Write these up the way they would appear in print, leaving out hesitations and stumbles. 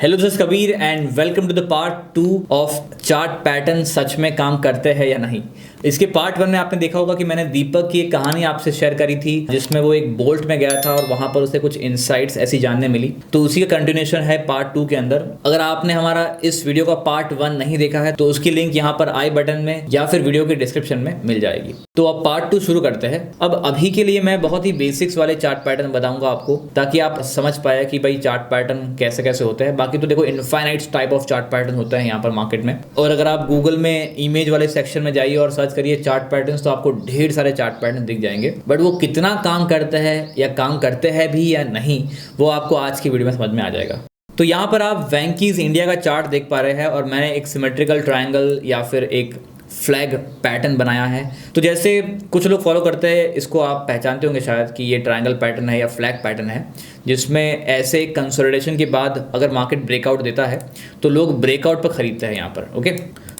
Hello this is Kabir and welcome to the part 2 of chart pattern सच में काम करते हैं या नहीं। इसके पार्ट 1 में आपने देखा होगा कि मैंने दीपक की एक कहानी आपसे शेयर करी थी जिसमें वो एक बोल्ट में गया था और वहां पर उसे कुछ इनसाइट्स ऐसी जानने मिली। तो उसी का कंटिन्यूएशन है पार्ट 2 के अंदर। अगर आपने हमारा इस वीडियो का पार्ट 1 नहीं देखा है तो उसकी लिंक यहाँ पर आई बटन में या फिर वीडियो के डिस्क्रिप्शन में मिल जाएगी। तो अब पार्ट 2 शुरू करते हैं। अब अभी के लिए मैं बहुत ही बेसिक्स वाले चार्ट पैटर्न बताऊंगा आपको, ताकि आप समझ पाए कि भाई चार्ट पैटर्न कैसे कैसे होते हैं। बाकी तो देखो infinite type of chart pattern होता है यहाँ पर मार्केट में। और अगर आप गूगल में इमेज वाले सेक्शन में जाइए और सर्च करिए चार्ट पैटर्न्स तो आपको ढेर सारे चार्ट पैटर्न दिख जाएंगे। बट वो कितना काम करते हैं या काम करते हैं भी या नहीं, वो आपको आज की वीडियो में समझ में आ जाएगा। तो यहाँ पर आप वेंकीज इंडिया का चार्ट देख पा रहे हैं और मैंने एक सिमेट्रिकल ट्रायंगल या फिर एक फ्लैग पैटर्न बनाया है। तो जैसे कुछ लोग फॉलो करते हैं, इसको आप पहचानते होंगे शायद कि ये ट्रायंगल पैटर्न है या फ्लैग पैटर्न है, जिसमें ऐसे कंसोलिडेशन के बाद अगर मार्केट ब्रेकआउट देता है तो लोग ब्रेकआउट पर खरीदते हैं यहाँ पर। ओके,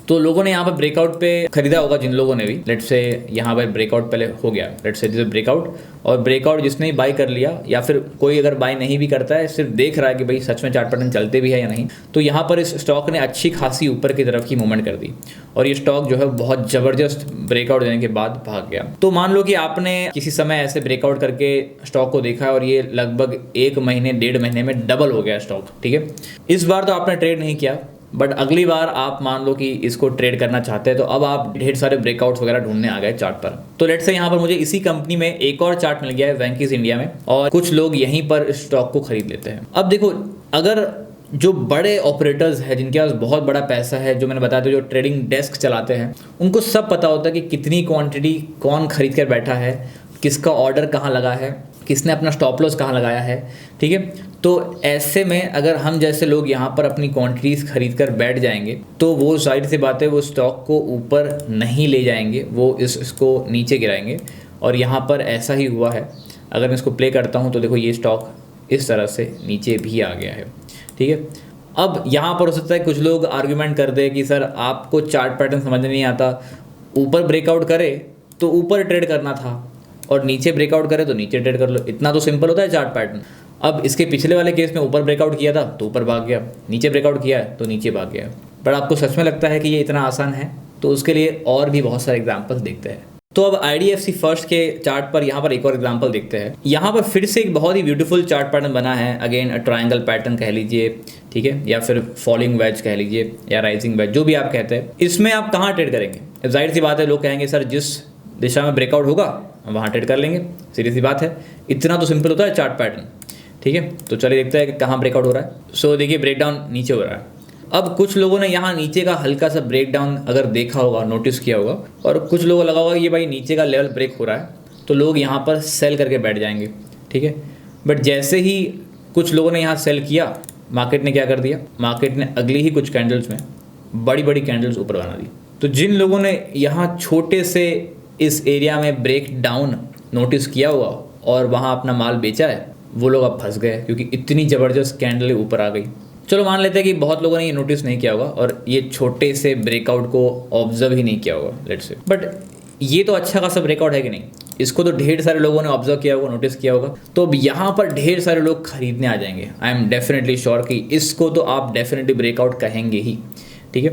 तो लोगों ने यहाँ पर ब्रेकआउट पे खरीदा होगा, जिन लोगों ने भी लेट्स से यहाँ पर ब्रेकआउट पहले हो गया, लेट्स से दिस ब्रेकआउट, और ब्रेकआउट जिसने ही बाई कर लिया या फिर कोई अगर बाई नहीं भी करता है, सिर्फ देख रहा है कि भाई सच में चार्ट पैटर्न चलते भी है या नहीं, तो यहाँ पर इस स्टॉक ने अच्छी खासी ऊपर की तरफ की मूवमेंट कर दी और ये स्टॉक जो है बहुत ज़बरदस्त ब्रेकआउट देने के बाद भाग गया। तो मान लो कि आपने किसी समय ऐसे ब्रेकआउट करके स्टॉक को देखा है और ये लगभग 1 महीने 1.5 महीने में डबल हो गया स्टॉक। ठीक है, इस बार तो आपने ट्रेड नहीं किया, बट अगली बार आप मान लो कि इसको ट्रेड करना चाहते हैं तो अब आप ढेर सारे ब्रेकआउट्स वगैरह ढूंढने आ गए चार्ट पर। तो लेट्स से यहाँ पर मुझे इसी कंपनी में एक और चार्ट मिल गया है वेंकीज इंडिया में, और कुछ लोग यहीं पर इस स्टॉक को खरीद लेते हैं। अब देखो, अगर जो बड़े ऑपरेटर्स हैं जिनके पास बहुत बड़ा पैसा है, जो मैंने बताया था जो ट्रेडिंग डेस्क चलाते हैं, उनको सब पता होता है कि कितनी क्वांटिटी कौन खरीद कर बैठा है, किसका ऑर्डर कहाँ लगा है, किसने अपना स्टॉप लॉस कहाँ लगाया है। ठीक है, तो ऐसे में अगर हम जैसे लोग यहाँ पर अपनी क्वांटिटीज़ खरीद कर बैठ जाएंगे तो वो जाहिर सी बात है वो स्टॉक को ऊपर नहीं ले जाएंगे, वो इसको नीचे गिराएंगे। और यहाँ पर ऐसा ही हुआ है। अगर मैं इसको प्ले करता हूँ तो देखो ये स्टॉक इस तरह से नीचे भी आ गया है। ठीक है, अब यहाँ पर हो सकता है कुछ लोग आर्ग्यूमेंट कर दे कि सर आपको चार्ट पैटर्न समझ नहीं आता, ऊपर ब्रेकआउट करे तो ऊपर ट्रेड करना था और नीचे ब्रेकआउट करे तो नीचे ट्रेड कर लो, इतना तो सिंपल होता है चार्ट पैटर्न। अब इसके पिछले वाले केस में ऊपर ब्रेकआउट किया था तो ऊपर भाग गया, नीचे ब्रेकआउट किया है तो नीचे भाग गया। बट आपको सच में लगता है कि ये इतना आसान है? तो उसके लिए और भी बहुत सारे एग्जाम्पल्स देखते हैं। तो अब IDFC फर्स्ट के चार्ट पर यहाँ पर एक और एग्जाम्पल देखते हैं। यहाँ पर फिर से एक बहुत ही ब्यूटीफुल चार्ट पैटर्न बना है, अगेन ट्रायंगल पैटर्न कह लीजिए, ठीक है, या फिर फॉलिंग वेज कह लीजिए या राइजिंग वेज, जो भी आप कहते हैं। इसमें आप कहाँ ट्रेड करेंगे? जाहिर सी बात है, लोग कहेंगे सर जिस दिशा में ब्रेकआउट होगा वहाँ ट्रेड कर लेंगे, सीधी सी बात है, इतना तो सिंपल होता है चार्ट पैटर्न। ठीक है, तो चलिए देखते हैं कि कहाँ ब्रेकआउट हो रहा है। सो देखिए ब्रेकडाउन नीचे हो रहा है। अब कुछ लोगों ने यहाँ नीचे का हल्का सा ब्रेकडाउन अगर देखा होगा, नोटिस किया होगा, और कुछ लोगों को लगा होगा ये भाई नीचे का लेवल ब्रेक हो रहा है, तो लोग यहाँ पर सेल करके बैठ जाएंगे। ठीक है, बट जैसे ही कुछ लोगों ने यहाँ सेल किया, मार्केट ने क्या कर दिया, मार्केट ने अगली ही कुछ कैंडल्स में बड़ी बड़ी कैंडल्स ऊपर बना दी। तो जिन लोगों ने यहाँ छोटे से इस एरिया में ब्रेक डाउन नोटिस किया हुआ और वहाँ अपना माल बेचा है, वो लोग अब फंस गए क्योंकि इतनी ज़बरदस्त कैंडल ऊपर आ गई। चलो मान लेते हैं कि बहुत लोगों ने ये नोटिस नहीं किया होगा और ये छोटे से ब्रेकआउट को ऑब्जर्व ही नहीं किया होगा लेट्स से, बट ये तो अच्छा खासा ब्रेकआउट है कि नहीं? इसको तो ढेर सारे लोगों ने ऑब्जर्व किया होगा, नोटिस किया होगा, तो अब यहाँ पर ढेर सारे लोग खरीदने आ जाएंगे। आई एम डेफिनेटली श्योर कि इसको तो आप डेफिनेटली ब्रेकआउट कहेंगे ही। ठीक है,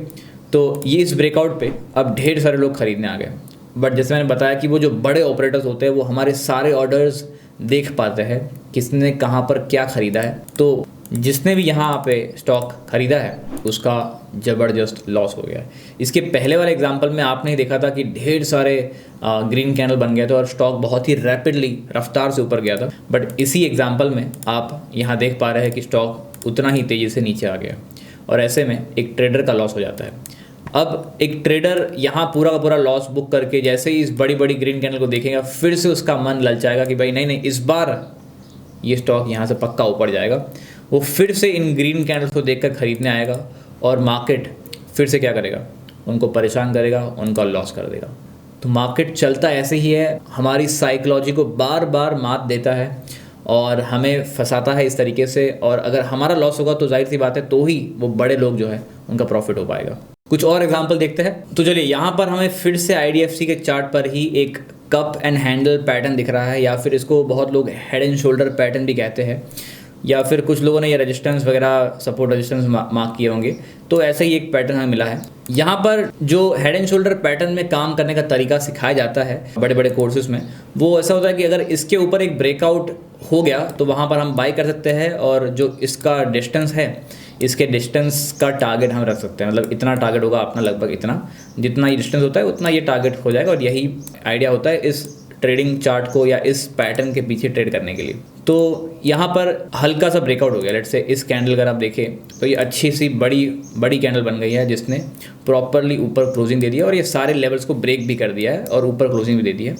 तो ये इस ब्रेकआउट पे अब ढेर सारे लोग खरीदने आ गए। बट जैसे मैंने बताया कि वो जो बड़े ऑपरेटर्स होते हैं वो हमारे सारे ऑर्डर्स देख पाते हैं, किसने कहाँ पर क्या खरीदा है। तो जिसने भी यहाँ पे स्टॉक खरीदा है उसका ज़बरदस्त लॉस हो गया है। इसके पहले वाले एग्जांपल में आपने देखा था कि ढेर सारे ग्रीन कैंडल बन गए थे और स्टॉक बहुत ही रैपिडली रफ्तार से ऊपर गया था। बट इसी एग्जांपल में आप यहाँ देख पा रहे हैं कि स्टॉक उतना ही तेज़ी से नीचे आ गया और ऐसे में एक ट्रेडर का लॉस हो जाता है। अब एक ट्रेडर यहाँ पूरा का पूरा लॉस बुक करके जैसे ही इस बड़ी बड़ी ग्रीन कैंडल को देखेगा, फिर से उसका मन ललचाएगा कि भाई नहीं, इस बार ये स्टॉक यहाँ से पक्का ऊपर जाएगा। वो फिर से इन ग्रीन कैंडल्स को देखकर खरीदने आएगा और मार्केट फिर से क्या करेगा, उनको परेशान करेगा, उनका लॉस कर देगा। तो मार्केट चलता ऐसे ही है, हमारी साइकोलॉजी को बार बार मात देता है और हमें फंसाता है इस तरीके से। और अगर हमारा लॉस होगा तो जाहिर सी बात है तो ही वो बड़े लोग जो है उनका प्रॉफिट हो पाएगा। कुछ और एग्जांपल देखते हैं। तो चलिए यहाँ पर हमें फिर से IDFC के चार्ट पर ही एक कप एंड हैंडल पैटर्न दिख रहा है, या फिर इसको बहुत लोग हेड एंड शोल्डर पैटर्न भी कहते हैं। या फिर कुछ लोगों ने ये रेजिस्टेंस वगैरह सपोर्ट रेजिस्टेंस मार्क किए होंगे। तो ऐसा ही एक पैटर्न हमें मिला है। यहाँ पर जो हेड एंड शोल्डर पैटर्न में काम करने का तरीका सिखाया जाता है बड़े बड़े कोर्सेज में, वो ऐसा होता है कि अगर इसके ऊपर एक ब्रेकआउट हो गया तो वहाँ पर हम बाई कर सकते हैं, और जो इसका डिस्टेंस है, इसके डिस्टेंस का टारगेट हम रख सकते हैं। मतलब इतना टारगेट होगा अपना, लगभग इतना, जितना ये डिस्टेंस होता है उतना ये टारगेट हो जाएगा। और यही आइडिया होता है इस ट्रेडिंग चार्ट को या इस पैटर्न के पीछे ट्रेड करने के लिए। तो यहाँ पर हल्का सा ब्रेकआउट हो गया। लेट्स से इस कैंडल अगर आप देखें तो ये अच्छी सी बड़ी कैंडल बन गई है, जिसने प्रॉपरली ऊपर क्लोजिंग दे दिया और ये सारे लेवल्स को ब्रेक भी कर दिया है और ऊपर क्लोजिंग भी दे दी है।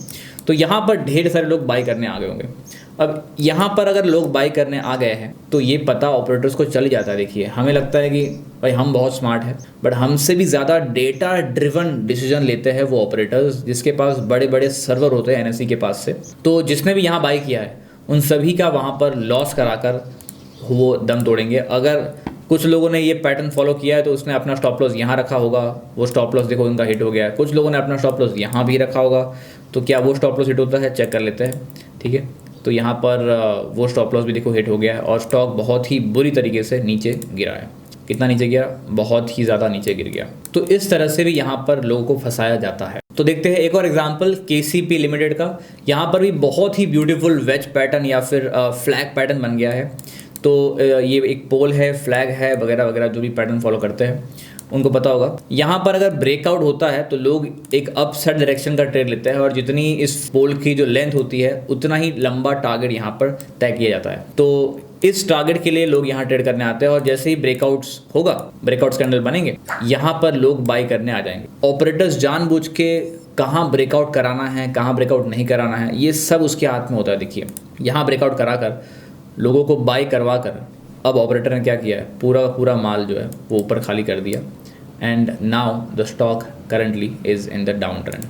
तो यहाँ पर ढेर सारे लोग बाई करने आ गए होंगे। अब यहाँ पर अगर लोग बाई करने आ गए हैं तो ये पता ऑपरेटर्स को चल जाता है। देखिए, हमें लगता है कि भाई हम बहुत स्मार्ट हैं, बट हमसे भी ज़्यादा डेटा ड्रिवन डिसीजन लेते हैं वो ऑपरेटर्स जिसके पास बड़े बड़े सर्वर होते हैं NSE के पास से। तो जिसने भी यहाँ बाई किया है उन सभी का वहाँ पर लॉस कराकर वो दम तोड़ेंगे। अगर कुछ लोगों ने ये पैटर्न फॉलो किया है तो उसने अपना स्टॉप लॉस यहाँ रखा होगा, वो स्टॉप लॉस देखो उनका हिट हो गया है। कुछ लोगों ने अपना स्टॉप लॉस यहाँ भी रखा होगा, तो क्या वो स्टॉप लॉस हिट होता है, चेक कर लेते हैं। ठीक है, तो यहाँ पर वो स्टॉप लॉस भी देखो हिट हो गया है और स्टॉक बहुत ही बुरी तरीके से नीचे गिरा है। कितना नीचे गिरा? बहुत ही ज़्यादा नीचे गिर गया। तो इस तरह से भी यहाँ पर लोगों को फंसाया जाता है। तो देखते हैं एक और एग्जांपल KCP लिमिटेड का। यहाँ पर भी बहुत ही ब्यूटीफुल वेज पैटर्न या फिर फ्लैग पैटर्न बन गया है। तो ये एक पोल है, फ्लैग है, वगैरह वगैरह, जो भी पैटर्न फॉलो करते हैं उनको पता होगा। यहाँ पर अगर ब्रेकआउट होता है तो लोग एक अपसाइड डायरेक्शन का ट्रेड लेते हैं और जितनी इस पोल की जो लेंथ होती है उतना ही लंबा टारगेट यहाँ पर तय किया जाता है। तो इस टारगेट के लिए लोग यहाँ ट्रेड करने आते हैं और जैसे ही ब्रेकआउट्स होगा, ब्रेकआउट्स कैंडल बनेंगे, यहाँ पर लोग बाई करने आ जाएंगे। ऑपरेटर्स जानबूझ के कहाँ ब्रेकआउट कराना है, कहाँ ब्रेकआउट नहीं कराना है, ये सब उसके हाथ में होता है। देखिए, यहाँ ब्रेकआउट कराकर लोगों को बाई करवा कर अब ऑपरेटर ने क्या किया है, पूरा माल जो है वो ऊपर खाली कर दिया। And now the stock currently is in the down trend.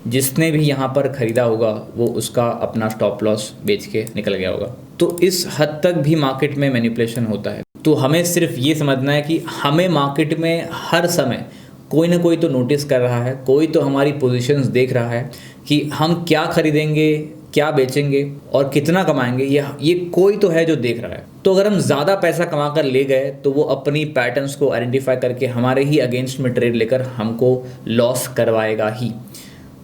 जिसने भी यहाँ पर ख़रीदा होगा वो उसका अपना स्टॉप लॉस बेच के निकल गया होगा। तो इस हद तक भी मार्केट में मैनिपुलेशन होता है। तो हमें सिर्फ ये समझना है कि हमें मार्केट में हर समय कोई ना कोई तो नोटिस कर रहा है, कोई तो हमारी पोजीशंस देख रहा है कि हम क्या खरीदेंगे, क्या बेचेंगे और कितना कमाएंगे, ये कोई तो है जो देख रहा है। तो अगर हम ज़्यादा पैसा कमा कर ले गए तो वो अपनी पैटर्न्स को आइडेंटिफाई करके हमारे ही अगेंस्ट में ट्रेड लेकर हमको लॉस करवाएगा ही।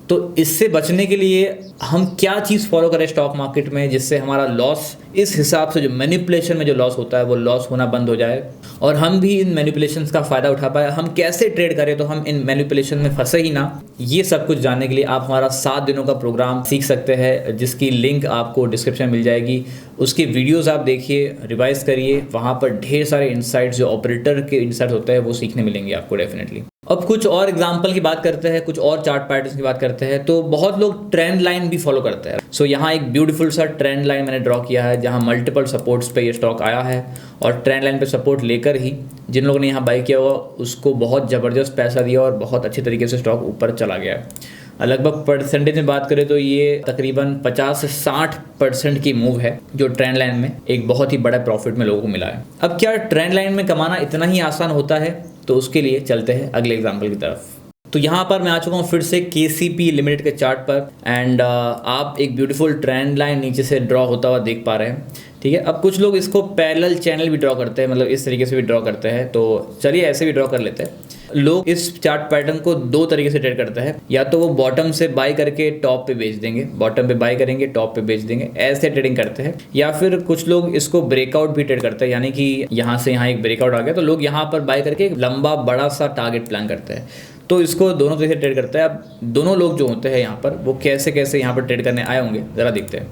तो इससे बचने के लिए हम क्या चीज़ फॉलो करें स्टॉक मार्केट में जिससे हमारा लॉस, इस हिसाब से जो मैनिपुलेशन में जो लॉस होता है वो लॉस होना बंद हो जाए और हम भी इन मैनिपुलेशंस का फ़ायदा उठा पाए। हम कैसे ट्रेड करें तो हम इन मैनिपुलेशन में फंसे ही ना। ये सब कुछ जानने के लिए आप हमारा 7 दिनों का प्रोग्राम सीख सकते हैं, जिसकी लिंक आपको डिस्क्रिप्शन में मिल जाएगी। उसके वीडियोज़ आप देखिए, रिवाइज करिए, वहाँ पर ढेर सारे इंसाइट्स जो ऑपरेटर के इंसाइट्स होते हैं वो सीखने मिलेंगे आपको डेफिनेटली। अब कुछ और एग्जाम्पल की बात करते हैं, कुछ और चार्ट पैटर्न्स की बात करते हैं। तो बहुत लोग ट्रेंड लाइन भी फॉलो करते हैं। सो यहाँ एक ब्यूटीफुल सा ट्रेंड लाइन मैंने ड्रॉ किया है जहाँ मल्टीपल सपोर्ट्स पे ये स्टॉक आया है और ट्रेंड लाइन पे सपोर्ट लेकर ही जिन लोगों ने यहाँ बाई किया हुआ उसको बहुत ज़बरदस्त पैसा दिया और बहुत अच्छी तरीके से स्टॉक ऊपर चला गया है। लगभग परसेंटेज में बात करें तो ये तकरीबन 50 से 60% की मूव है जो ट्रेंड लाइन में एक बहुत ही बड़ा प्रॉफिट में लोगों को मिला है। अब क्या ट्रेंड लाइन में कमाना इतना ही आसान होता है? तो उसके लिए चलते हैं अगले एग्जाम्पल की तरफ। तो यहाँ पर मैं आ चुका हूँ फिर से KCP लिमिटेड के चार्ट पर एंड आप एक ब्यूटीफुल ट्रेंड लाइन नीचे से ड्रॉ होता हुआ देख पा रहे हैं। ठीक है, अब कुछ लोग इसको पैरेलल चैनल भी ड्रॉ करते हैं, मतलब इस तरीके से भी ड्रॉ करते हैं। तो चलिए ऐसे भी ड्रॉ कर लेते हैं। लोग इस चार्ट पैटर्न को 2 तरीके से ट्रेड करते हैं, या तो वो बॉटम से बाई करके टॉप पे बेच देंगे, बॉटम पे बाई करेंगे टॉप पे बेच देंगे, ऐसे ट्रेडिंग करते हैं। या फिर कुछ लोग इसको ब्रेकआउट भी ट्रेड करते हैं, यानी कि यहाँ से यहाँ एक ब्रेकआउट आ गया तो लोग यहाँ पर बाई करके एक लंबा बड़ा सा टारगेट प्लान करते हैं। तो इसको दोनों तरीके से ट्रेड करते हैं। अब दोनों लोग जो होते हैं यहाँ पर वो कैसे कैसे यहाँ पर ट्रेड करने आए होंगे ज़रा देखते हैं।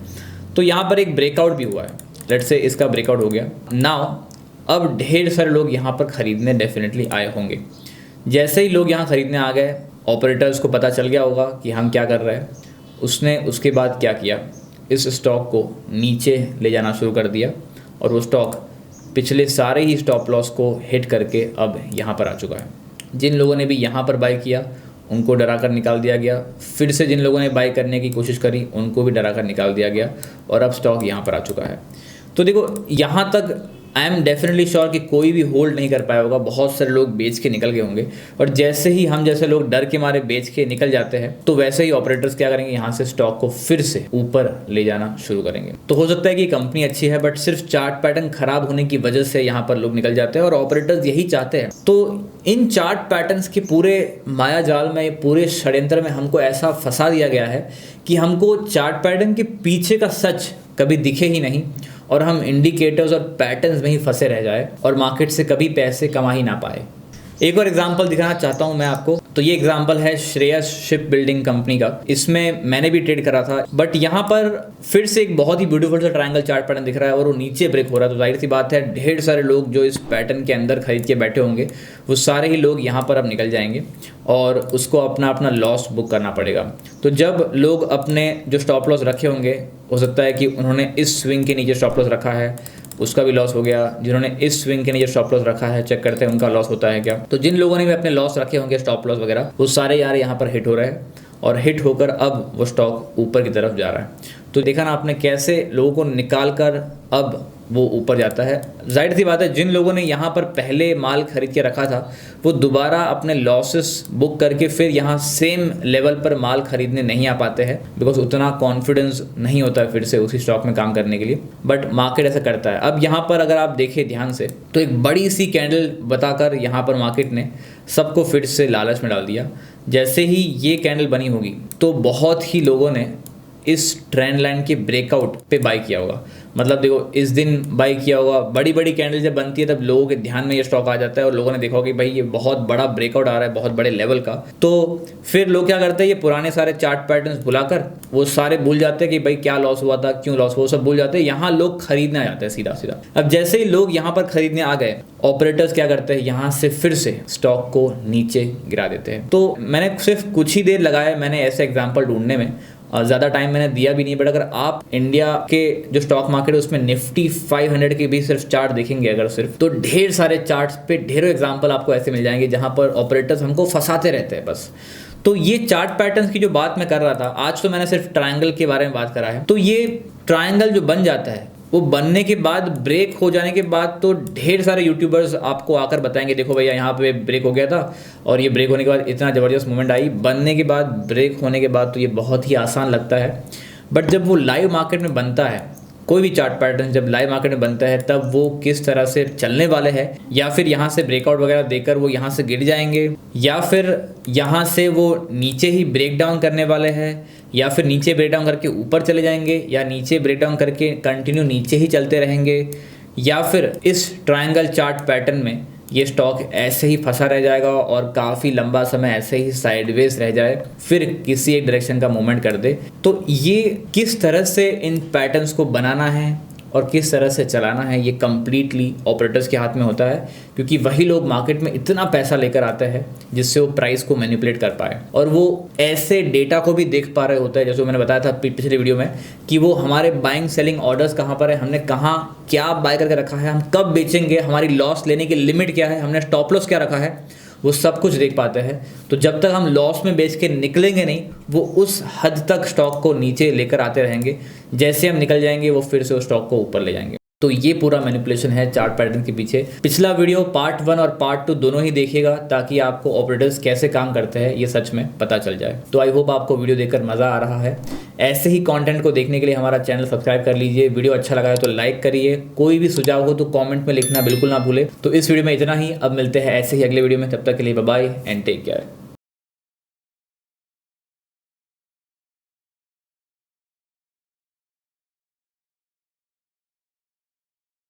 तो यहाँ पर एक ब्रेकआउट भी हुआ है, लेट्स से इसका ब्रेकआउट हो गया। नाउ अब ढेर सारे लोग यहाँ पर ख़रीदने डेफिनेटली आए होंगे। जैसे ही लोग यहाँ ख़रीदने आ गए, ऑपरेटर्स को पता चल गया होगा कि हम क्या कर रहे हैं। उसने उसके बाद क्या किया, इस स्टॉक को नीचे ले जाना शुरू कर दिया और वो स्टॉक पिछले सारे ही स्टॉप लॉस को हिट करके अब यहाँ पर आ चुका है। जिन लोगों ने भी यहाँ पर बाई किया उनको डरा कर निकाल दिया गया, फिर से जिन लोगों ने बाई करने की कोशिश करी उनको भी डरा कर निकाल दिया गया और अब स्टॉक यहाँ पर आ चुका है। तो देखो, यहाँ तक आई एम डेफिनेटली श्योर कि कोई भी होल्ड नहीं कर पाया होगा, बहुत सारे लोग बेच के निकल गए होंगे। और जैसे ही हम जैसे लोग डर के मारे बेच के निकल जाते हैं तो वैसे ही ऑपरेटर्स क्या करेंगे, यहाँ से स्टॉक को फिर से ऊपर ले जाना शुरू करेंगे। तो हो सकता है कि कंपनी अच्छी है बट सिर्फ चार्ट पैटर्न खराब होने की वजह से यहाँ पर लोग निकल जाते हैं और ऑपरेटर्स यही चाहते हैं। तो इन चार्ट पैटर्न्स के पूरे माया जाल में, पूरे षड्यंत्र में हमको ऐसा फंसा दिया गया है कि हमको चार्ट पैटर्न के पीछे का सच कभी दिखे ही नहीं और हम इंडिकेटर्स और पैटर्न्स में ही फंसे रह जाए और मार्केट से कभी पैसे कमा ही ना पाए। एक और एग्जांपल दिखाना चाहता हूं मैं आपको। तो ये एग्जांपल है श्रेयस शिप बिल्डिंग कंपनी का। इसमें मैंने भी ट्रेड करा था बट यहाँ पर फिर से एक बहुत ही ब्यूटीफुल सा ट्रायंगल चार्ट पैटर्न दिख रहा है और वो नीचे ब्रेक हो रहा है। तो जाहिर सी बात है ढेर सारे लोग जो इस पैटर्न के अंदर खरीद के बैठे होंगे वो सारे ही लोग यहाँ पर अब निकल जाएंगे और उसको अपना अपना लॉस बुक करना पड़ेगा। तो जब लोग अपने जो स्टॉप लॉस रखे होंगे, हो सकता है कि उन्होंने इस स्विंग के नीचे स्टॉप लॉस रखा है, उसका भी लॉस हो गया। जिन्होंने इस स्विंग के नीचे स्टॉप लॉस रखा है, चेक करते हैं उनका लॉस होता है क्या। तो जिन लोगों ने भी अपने लॉस रखे होंगे स्टॉप लॉस वगैरह, वो सारे यार यहाँ पर हिट हो रहे हैं और हिट होकर अब वो स्टॉक ऊपर की तरफ जा रहा है। तो देखा ना आपने कैसे लोगों को निकाल कर अब वो ऊपर जाता है। जाहिर सी बात है जिन लोगों ने यहाँ पर पहले माल खरीद के रखा था वो दोबारा अपने लॉसेस बुक करके फिर यहाँ सेम लेवल पर माल खरीदने नहीं आ पाते हैं, बिकॉज उतना कॉन्फिडेंस नहीं होता है फिर से उसी स्टॉक में काम करने के लिए। बट मार्केट ऐसा करता है। अब यहाँ पर अगर आप देखें ध्यान से तो एक बड़ी सी कैंडल बताकर यहाँ पर मार्केट ने सबको फिर से लालच में डाल दिया। जैसे ही ये कैंडल बनी होगी तो बहुत ही लोगों ने इस ट्रेंड लाइन के ब्रेकआउट पे बाय किया होगा। मतलब देखो इस दिन बाय किया होगा। बड़ी बड़ी कैंडल जब बनती है तब लोगों के ध्यान में ये स्टॉक आ जाता है और लोगों ने देखा होगा कि भाई ये बहुत बड़ा ब्रेकआउट आ रहा है बहुत बड़े लेवल का। तो फिर लोग क्या करते हैं, ये पुराने सारे चार्ट पैटर्न्स भुलाकर वो सारे भूल जाते हैं कि भाई क्या लॉस हुआ था, क्यों लॉस हुआ, वो सब भूल जाते हैं। यहाँ लोग खरीदने आ जाते हैं सीधा सीधा। अब जैसे ही लोग यहाँ पर खरीदने आ गए, ऑपरेटर्स क्या करते हैं, यहाँ से फिर से स्टॉक को नीचे गिरा देते हैं। तो मैंने सिर्फ कुछ ही देर लगाया मैंने ऐसे एग्जाम्पल ढूंढने में, ज़्यादा टाइम मैंने दिया भी नहीं। बट अगर आप इंडिया के जो स्टॉक मार्केट है उसमें निफ्टी 500 के भी सिर्फ चार्ट देखेंगे अगर सिर्फ, तो ढेर सारे चार्ट्स पे ढेरों एग्जांपल आपको ऐसे मिल जाएंगे जहां पर ऑपरेटर्स हमको फंसाते रहते हैं बस। तो ये चार्ट पैटर्न्स की जो बात मैं कर रहा था, आज तो मैंने सिर्फ ट्रायंगल के बारे में बात करा है। तो ये ट्रायंगल जो बन जाता है वो बनने के बाद, ब्रेक हो जाने के बाद, तो ढेर सारे यूट्यूबर्स आपको आकर बताएंगे देखो भैया यहाँ पे ब्रेक हो गया था और ये ब्रेक होने के बाद इतना ज़बरदस्त मूवमेंट आई। बनने के बाद, ब्रेक होने के बाद तो ये बहुत ही आसान लगता है। बट जब वो लाइव मार्केट में बनता है, कोई भी चार्ट पैटर्न जब लाइव मार्केट में बनता है तब वो किस तरह से चलने वाले हैं, या फिर यहाँ से ब्रेकआउट वगैरह देकर वो यहाँ से गिर जाएंगे, या फिर यहाँ से वो नीचे ही ब्रेक डाउन करने वाले हैं, या फिर नीचे ब्रेक डाउन करके ऊपर चले जाएंगे, या नीचे ब्रेक डाउन करके कंटिन्यू नीचे ही चलते रहेंगे, या फिर इस ट्रायंगल चार्ट पैटर्न में ये स्टॉक ऐसे ही फंसा रह जाएगा और काफ़ी लंबा समय ऐसे ही साइडवेज रह जाए, फिर किसी एक डायरेक्शन का मूवमेंट कर दे। तो ये किस तरह से इन पैटर्न्स को बनाना है और किस तरह से चलाना है, ये कम्प्लीटली ऑपरेटर्स के हाथ में होता है, क्योंकि वही लोग मार्केट में इतना पैसा लेकर आते हैं जिससे वो प्राइस को मैनिपुलेट कर पाए। और वो ऐसे डेटा को भी देख पा रहे होते हैं, जैसे मैंने बताया था पिछले वीडियो में, कि वो हमारे बाइंग सेलिंग ऑर्डर्स कहाँ पर है, हमने कहाँ क्या बाय करके रखा है, हम कब बेचेंगे, हमारी लॉस लेने की लिमिट क्या है, हमने स्टॉप लॉस क्या रखा है, वो सब कुछ देख पाते हैं। तो जब तक हम लॉस में बेच के निकलेंगे नहीं, वो उस हद तक स्टॉक को नीचे लेकर आते रहेंगे। जैसे हम निकल जाएंगे वो फिर से उस स्टॉक को ऊपर ले जाएंगे। तो ये पूरा मैनिपुलेशन है चार्ट पैटर्न के पीछे। पिछला वीडियो पार्ट 1 और पार्ट 2 दोनों ही देखिएगा ताकि आपको ऑपरेटर्स कैसे काम करते हैं ये सच में पता चल जाए। तो आई होप आपको वीडियो देखकर मज़ा आ रहा है। ऐसे ही कंटेंट को देखने के लिए हमारा चैनल सब्सक्राइब कर लीजिए। वीडियो अच्छा लगा है तो लाइक करिए। कोई भी सुझाव हो तो कॉमेंट में लिखना बिल्कुल ना भूले। तो इस वीडियो में इतना ही। अब मिलते हैं ऐसे ही अगले वीडियो में। तब तक के लिए bye bye and take care.